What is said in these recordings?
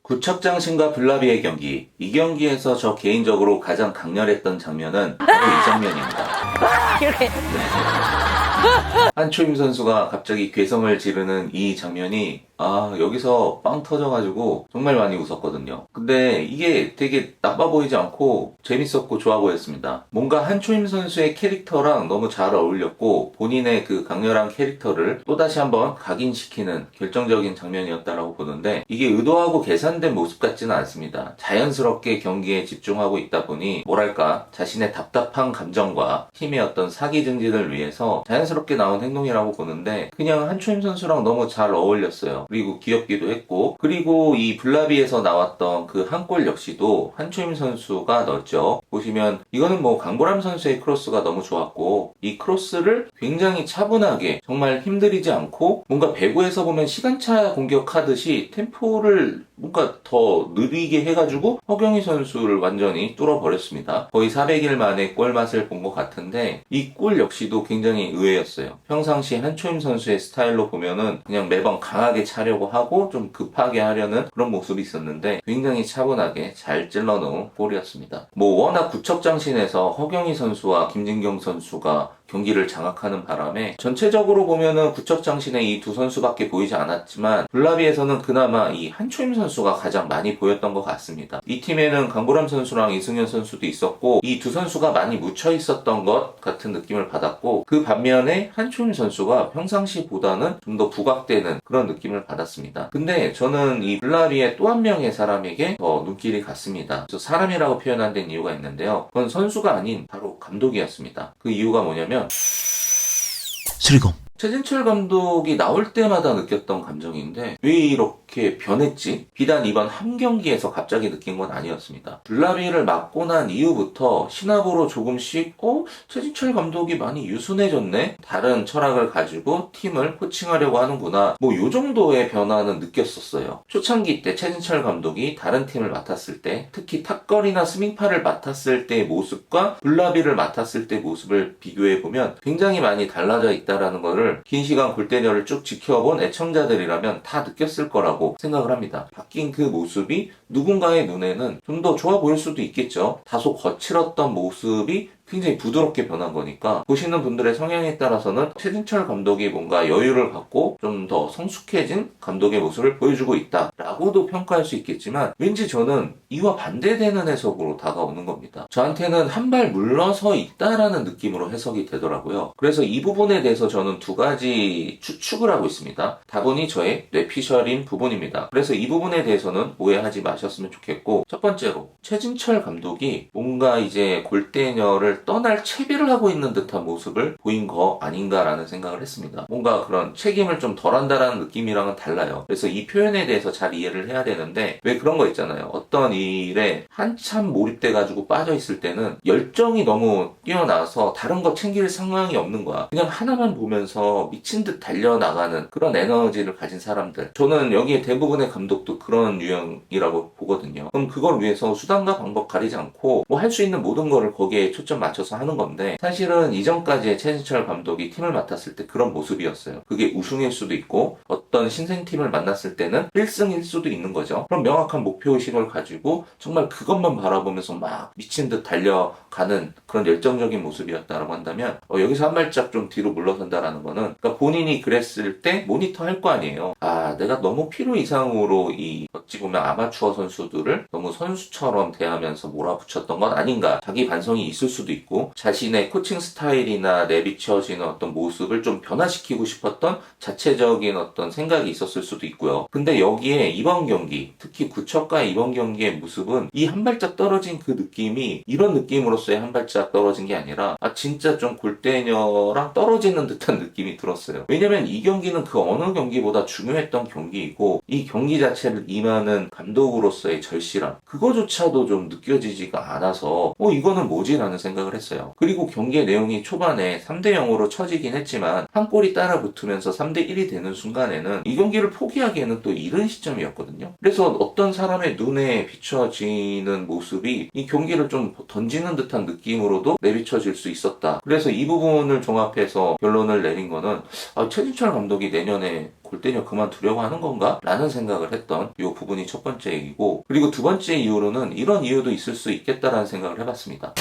구척장신과 블라비의 경기. 이 경기에서 저 개인적으로 가장 강렬했던 장면은 바로 이 장면입니다. 이렇게 한초임 선수가 갑자기 괴성을 지르는 이 장면이 여기서 빵 터져가지고 정말 많이 웃었거든요. 근데 이게 되게 나빠 보이지 않고 재밌었고 좋아 보였습니다. 뭔가 한초임 선수의 캐릭터랑 너무 잘 어울렸고 본인의 그 강렬한 캐릭터를 또다시 한번 각인시키는 결정적인 장면이었다라고 보는데 이게 의도하고 계산된 모습 같지는 않습니다. 자연스럽게 경기에 집중하고 있다 보니 뭐랄까 자신의 답답한 감정과 팀의 어떤 사기 증진을 위해서 자연스럽게 나온 행동이라고 보는데 그냥 한초임 선수랑 너무 잘 어울렸어요. 그리고 귀엽기도 했고 그리고 이 블라비에서 나왔던 그 한 골 역시도 한초임 선수가 넣었죠. 보시면 이거는 뭐 강보람 선수의 크로스가 너무 좋았고 이 크로스를 굉장히 차분하게 정말 힘들이지 않고 뭔가 배구에서 보면 시간차 공격하듯이 템포를 뭔가 더 느리게 해가지고 허경희 선수를 완전히 뚫어버렸습니다. 거의 400일 만에 골맛을 본 것 같은데 이 골 역시도 굉장히 의외였어요. 평상시 한초임 선수의 스타일로 보면은 그냥 매번 강하게 차려고 하고 좀 급하게 하려는 그런 모습이 있었는데 굉장히 차분하게 잘 찔러놓은 골이었습니다. 뭐 워낙 구척장신에서 허경희 선수와 김진경 선수가 경기를 장악하는 바람에 전체적으로 보면은 구척장신의 이 두 선수밖에 보이지 않았지만 블라비에서는 그나마 이 한초임 선수가 가장 많이 보였던 것 같습니다. 이 팀에는 강보람 선수랑 이승현 선수도 있었고 이 두 선수가 많이 묻혀 있었던 것 같은 느낌을 받았고 그 반면에 한초임 선수가 평상시보다는 좀 더 부각되는 그런 느낌을 받았습니다. 근데 저는 이 블라비의 또 한 명의 사람에게 더 눈길이 갔습니다. 저 사람이라고 표현 안 된 이유가 있는데요. 그건 선수가 아닌 바로 감독이었습니다. 그 이유가 뭐냐면 수리공 최진철 감독이 나올 때마다 느꼈던 감정인데 왜 이렇게 변했지? 비단 이번 한 경기에서 갑자기 느낀 건 아니었습니다. 블라비를 맡고 난 이후부터 신압으로 조금씩 최진철 감독이 많이 유순해졌네? 다른 철학을 가지고 팀을 코칭하려고 하는구나. 뭐 요 정도의 변화는 느꼈었어요. 초창기 때 최진철 감독이 다른 팀을 맡았을 때 특히 탑걸이나 스밍파를 맡았을 때의 모습과 블라비를 맡았을 때의 모습을 비교해보면 굉장히 많이 달라져 있다라는 거를 긴 시간 골대녀를 쭉 지켜본 애청자들이라면 다 느꼈을 거라고 생각을 합니다. 바뀐 그 모습이 누군가의 눈에는 좀 더 좋아 보일 수도 있겠죠. 다소 거칠었던 모습이 굉장히 부드럽게 변한 거니까 보시는 분들의 성향에 따라서는 최진철 감독이 뭔가 여유를 갖고 좀 더 성숙해진 감독의 모습을 보여주고 있다라고도 평가할 수 있겠지만 왠지 저는 이와 반대되는 해석으로 다가오는 겁니다. 저한테는 한 발 물러서 있다라는 느낌으로 해석이 되더라고요. 그래서 이 부분에 대해서 저는 두 가지 추측을 하고 있습니다. 다분히 저의 뇌피셜인 부분입니다. 그래서 이 부분에 대해서는 오해하지 마셨으면 좋겠고 첫 번째로 최진철 감독이 뭔가 이제 골대녀를 떠날 채비를 하고 있는 듯한 모습을 보인 거 아닌가라는 생각을 했습니다. 뭔가 그런 책임을 좀 덜한다라는 느낌이랑은 달라요. 그래서 이 표현에 대해서 잘 이해를 해야 되는데 왜 그런 거 있잖아요. 어떤 일에 한참 몰입돼가지고 빠져있을 때는 열정이 너무 뛰어나서 다른 거 챙길 상황이 없는 거야. 그냥 하나만 보면서 미친 듯 달려나가는 그런 에너지를 가진 사람들. 저는 여기에 대부분의 감독도 그런 유형이라고 보거든요. 그럼 그걸 위해서 수단과 방법 가리지 않고 뭐 할 수 있는 모든 거를 거기에 초점 맞춰서 하는 건데 사실은 이전까지의 최진철 감독이 팀을 맡았을 때 그런 모습이었어요. 그게 우승일 수도 있고 어떤 신생팀을 만났을 때는 1승일 수도 있는 거죠. 그럼 명확한 목표의식을 가지고 정말 그것만 바라보면서 막 미친 듯 달려가는 그런 열정적인 모습이었다라고 한다면 여기서 한 발짝 좀 뒤로 물러선다라는 거는 그러니까 본인이 그랬을 때 모니터 할 거 아니에요. 내가 너무 필요 이상으로 이 어찌 보면 아마추어 선수들을 너무 선수처럼 대하면서 몰아붙였던 건 아닌가. 자기 반성이 있을 수도 있고 자신의 코칭 스타일이나 내비쳐지는 어떤 모습을 좀 변화시키고 싶었던 자체적인 어떤 생각이 있었을 수도 있고요. 근데 여기에 이번 경기, 특히 구척과의 이번 경기의 모습은 이 한 발짝 떨어진 그 느낌이 이런 느낌으로서의 한 발짝 떨어진 게 아니라 진짜 좀 골대녀랑 떨어지는 듯한 느낌이 들었어요. 왜냐면 이 경기는 그 어느 경기보다 중요했던 경기이고 이 경기 자체를 임하는 감독으로서의 절실함 그거조차도 좀 느껴지지가 않아서 이거는 뭐지라는 생각이 생각을 했어요. 그리고 경기의 내용이 초반에 3대 0으로 처지긴 했지만 한 골이 따라 붙으면서 3대 1이 되는 순간에는 이 경기를 포기하기에는 또 이른 시점이었거든요. 그래서 어떤 사람의 눈에 비춰지는 모습이 이 경기를 좀 던지는 듯한 느낌으로도 내비쳐질 수 있었다. 그래서 이 부분을 종합해서 결론을 내린 거는 최진철 감독이 내년에 골대녀 그만두려고 하는 건가? 라는 생각을 했던 이 부분이 첫 번째 얘기고, 그리고 두 번째 이유로는 이런 이유도 있을 수 있겠다라는 생각을 해봤습니다.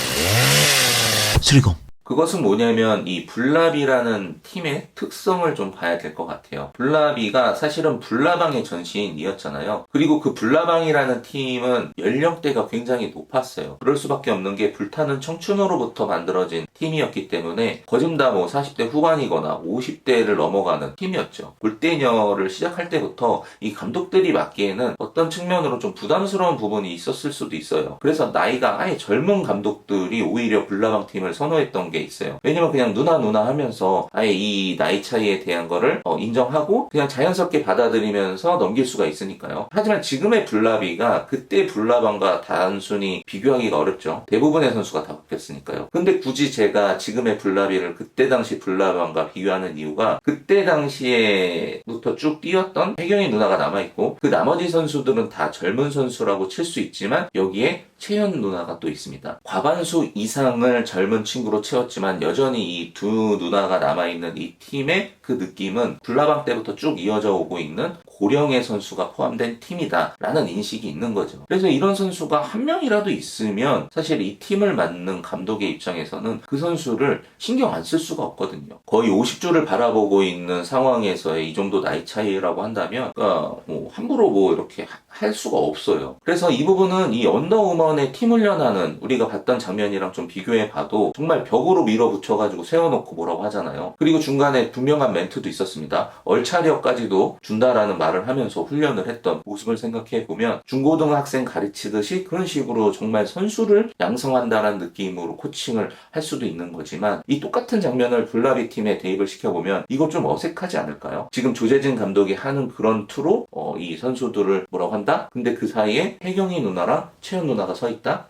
수리검 그것은 뭐냐면 이 블라비라는 팀의 특성을 좀 봐야 될 것 같아요. 블라비가 사실은 불나방의 전신이었잖아요. 그리고 그 불나방이라는 팀은 연령대가 굉장히 높았어요. 그럴 수밖에 없는 게 불타는 청춘으로부터 만들어진 팀이었기 때문에 거진 다 40대 후반이거나 50대를 넘어가는 팀이었죠. 골대녀를 시작할 때부터 이 감독들이 맡기에는 어떤 측면으로 좀 부담스러운 부분이 있었을 수도 있어요. 그래서 나이가 아예 젊은 감독들이 오히려 불나방 팀을 선호했던 게 있어요. 왜냐면 그냥 누나 하면서 아예 이 나이 차이에 대한 거를 인정하고 그냥 자연스럽게 받아들이면서 넘길 수가 있으니까요. 하지만 지금의 블라비가 그때 불나방과 단순히 비교하기가 어렵죠. 대부분의 선수가 다 바뀌었으니까요. 근데 굳이 제가 지금의 블라비를 그때 당시 불나방과 비교하는 이유가 그때 당시에부터 쭉 뛰었던 혜경이 누나가 남아있고 그 나머지 선수들은 다 젊은 선수라고 칠 수 있지만 여기에 채연 누나가 또 있습니다. 과반수 이상을 젊은 친구로 채웠지만 여전히 이 두 누나가 남아있는 이 팀의 그 느낌은 불나방 때부터 쭉 이어져 오고 있는 고령의 선수가 포함된 팀이다 라는 인식이 있는 거죠. 그래서 이런 선수가 한 명이라도 있으면 사실 이 팀을 맡는 감독의 입장에서는 그 선수를 신경 안 쓸 수가 없거든요. 거의 50주를 바라보고 있는 상황에서의 이 정도 나이 차이라고 한다면 그러니까 함부로 이렇게 할 수가 없어요. 그래서 이 부분은 이 언더우먼의 팀 훈련하는 우리가 봤던 장면이랑 좀 비교해 봐도 정말 벽으로 밀어붙여가지고 세워놓고 뭐라고 하잖아요. 그리고 중간에 분명한 멘트도 있었습니다. 얼차려까지도 준다라는 말을 하면서 훈련을 했던 모습을 생각해 보면 중고등학생 가르치듯이 그런 식으로 정말 선수를 양성한다라는 느낌으로 코칭을 할 수도 있는 거지만 이 똑같은 장면을 블라비 팀에 대입을 시켜보면 이거 좀 어색하지 않을까요? 지금 조재진 감독이 하는 그런 투로 이 선수들을 뭐라고 한다? 근데 그 사이에 혜경이 누나랑 채연 누나가 서 있다?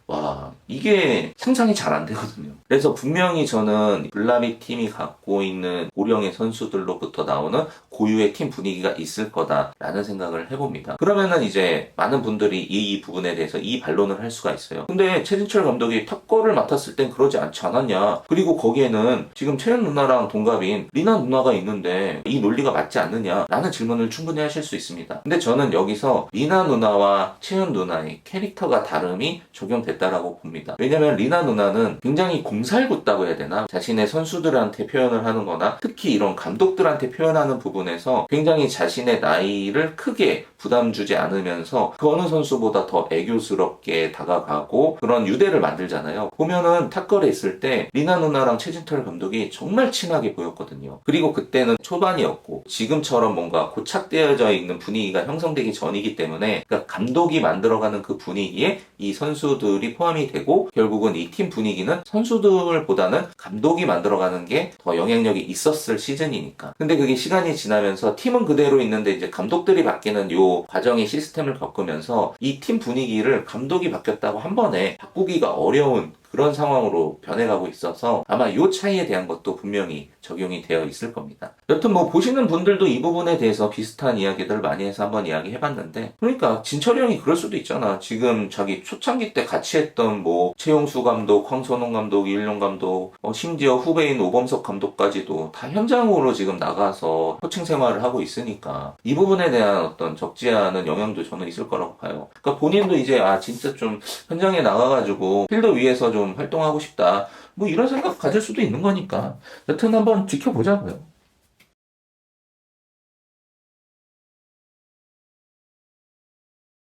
와, 이게 상상이 잘 안 되거든요. 그래서 분명히 저는 블라비 팀이 갖고 있는 고령의 선수들로부터 나오는 고유의 팀 분위기가 있을 거다라는 생각을 해봅니다. 그러면은 이제 많은 분들이 이 부분에 대해서 이 반론을 할 수가 있어요. 근데 최진철 감독이 탑거를 맡았을 땐 그러지 않지 않았냐? 그리고 거기에는 지금 채연 누나랑 동갑인 리나 누나가 있는데 이 논리가 맞지 않느냐? 라는 질문을 충분히 하실 수 있습니다. 근데 저는 여기서 리나 누나와 채연 누나의 캐릭터가 다름이 적용됐다라고 봅니다. 왜냐면 리나 누나는 굉장히 공살궂다고 해야 되나? 자신의 선수들한테 표현을 하는 거나 특히 이런 감독들한테 표현하는 부분에서 굉장히 자신의 나이를 크게 부담 주지 않으면서 그 어느 선수보다 더 애교스럽게 다가가고 그런 유대를 만들잖아요. 보면은 탑걸에 있을 때 리나 누나랑 최진철 감독이 정말 친하게 보였거든요. 그리고 그때는 초반이었고 지금처럼 뭔가 고착되어져 있는 분위기가 형성되기 전이기 때문에 그러니까 감독이 만들어가는 그 분위기에 이 선수들이 포함이 되고 결국은 이 팀 분위기는 선수들보다는 감독이 만들어가는 게 더 영향력이 있었을 시즌이니까. 근데 그게 시간이 지나면서 팀은 그대로 있는데 이제 감독들이 바뀌는 요 과정의 시스템을 겪으면서 이 팀 분위기를 감독이 바뀌었다고 한 번에 바꾸기가 어려운 그런 상황으로 변해가고 있어서 아마 이 차이에 대한 것도 분명히 적용이 되어 있을 겁니다. 여튼 보시는 분들도 이 부분에 대해서 비슷한 이야기들을 많이 해서 한번 이야기해봤는데 그러니까 진철이 형이 그럴 수도 있잖아. 지금 자기 초창기 때 같이 했던 최용수 감독, 황선홍 감독, 이일용 감독 심지어 후배인 오범석 감독까지도 다 현장으로 지금 나가서 코칭 생활을 하고 있으니까 이 부분에 대한 어떤 적지 않은 영향도 저는 있을 거라고 봐요. 그러니까 본인도 이제 진짜 좀 현장에 나가가지고 필드 위에서 좀 활동하고 싶다. 이런 생각 가질 수도 있는 거니까. 여튼 한번 지켜보자고요.